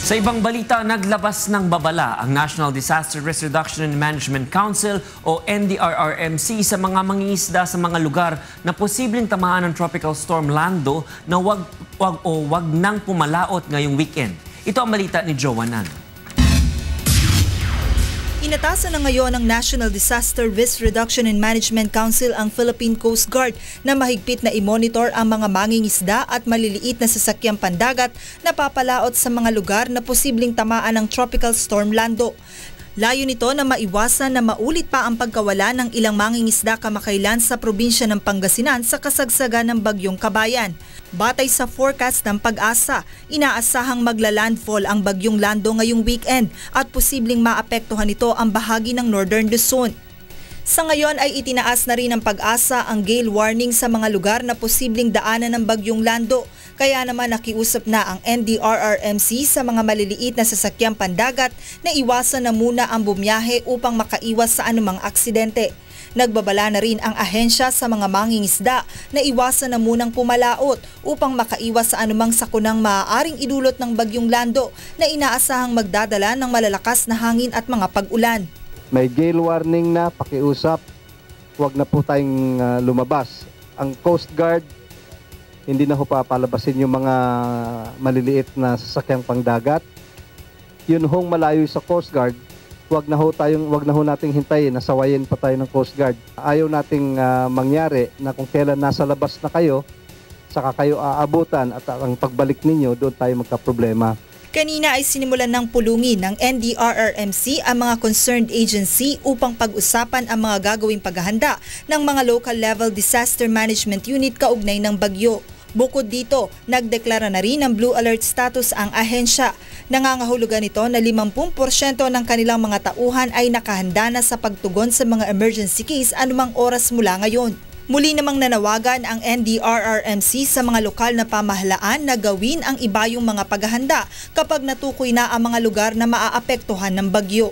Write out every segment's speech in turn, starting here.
Sa ibang balita, naglabas ng babala ang National Disaster Risk Reduction and Management Council o NDRRMC sa mga mangingisda sa mga lugar na posibleng tamaan ng Tropical Storm Lando na wag nang pumalaot ngayong weekend. Ito ang balita ni Joannan. Inatasan na ngayon ng National Disaster Risk Reduction and Management Council ang Philippine Coast Guard na mahigpit na i-monitor ang mga mangingisda at maliliit na sasakyang pandagat na papalaot sa mga lugar na posibleng tamaan ng Tropical Storm Lando. Layo nito na maiwasan na maulit pa ang pagkawala ng ilang mangingisda kamakailan sa probinsya ng Pangasinan sa kasagsagan ng Bagyong Kabayan. Batay sa forecast ng Pag-asa, inaasahang magla-landfall ang Bagyong Lando ngayong weekend at posibleng maapektuhan nito ang bahagi ng Northern Luzon. Sa ngayon ay itinaas na rin ng Pag-asa ang gale warning sa mga lugar na posibleng daanan ng Bagyong Lando. Kaya naman nakiusap na ang NDRRMC sa mga maliliit na sasakyang pandagat na iwasan na muna ang bumiyahe upang makaiwas sa anumang aksidente. Nagbabala na rin ang ahensya sa mga mangingisda na iwasan na munang pumalaot upang makaiwas sa anumang sakunang maaaring idulot ng Bagyong Lando na inaasahang magdadala ng malalakas na hangin at mga pag-ulan. May gale warning na, pakiusap, huwag na po tayong lumabas. Ang Coast Guard, hindi na ho papalabasin yung mga maliliit na sasakyang pangdagat. Yun hong malayo sa Coast Guard, wag na ho nating hintayin na sawayin pa tayo ng Coast Guard. Ayaw nating mangyari na kung kailan nasa labas na kayo, saka kayo aabutan at ang pagbalik ninyo, doon tayo magkaproblema. Kanina ay sinimulan ng pulungin ng NDRRMC ang mga concerned agency upang pag-usapan ang mga gagawing paghahanda ng mga local level disaster management unit kaugnay ng bagyo. Bukod dito, nagdeklara na rin ng Blue Alert status ang ahensya. Nangangahulugan ito na 50% ng kanilang mga tauhan ay nakahanda na sa pagtugon sa mga emergency case anumang oras mula ngayon. Muli namang nanawagan ang NDRRMC sa mga lokal na pamahalaan na gawin ang iba yung mga paghahanda kapag natukoy na ang mga lugar na maaapektuhan ng bagyo.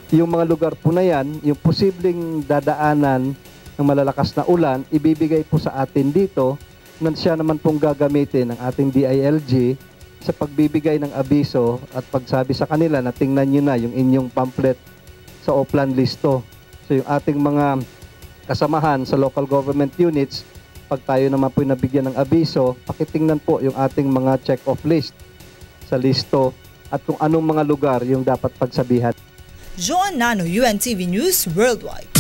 Yung mga lugar po na yan, yung posibleng dadaanan ng malalakas na ulan, ibibigay po sa atin dito na siya naman pong gagamitin ng ating DILG sa pagbibigay ng abiso at pagsabi sa kanila na tingnan nyo na yung inyong pamphlet sa Oplan Listo. So yung ating mga kasamahan sa local government units, pag tayo naman po nabigyan ng abiso, pakitingnan po yung ating mga check-off list sa listo at kung anong mga lugar yung dapat pagsabihan. Joannan, UNTV News Worldwide.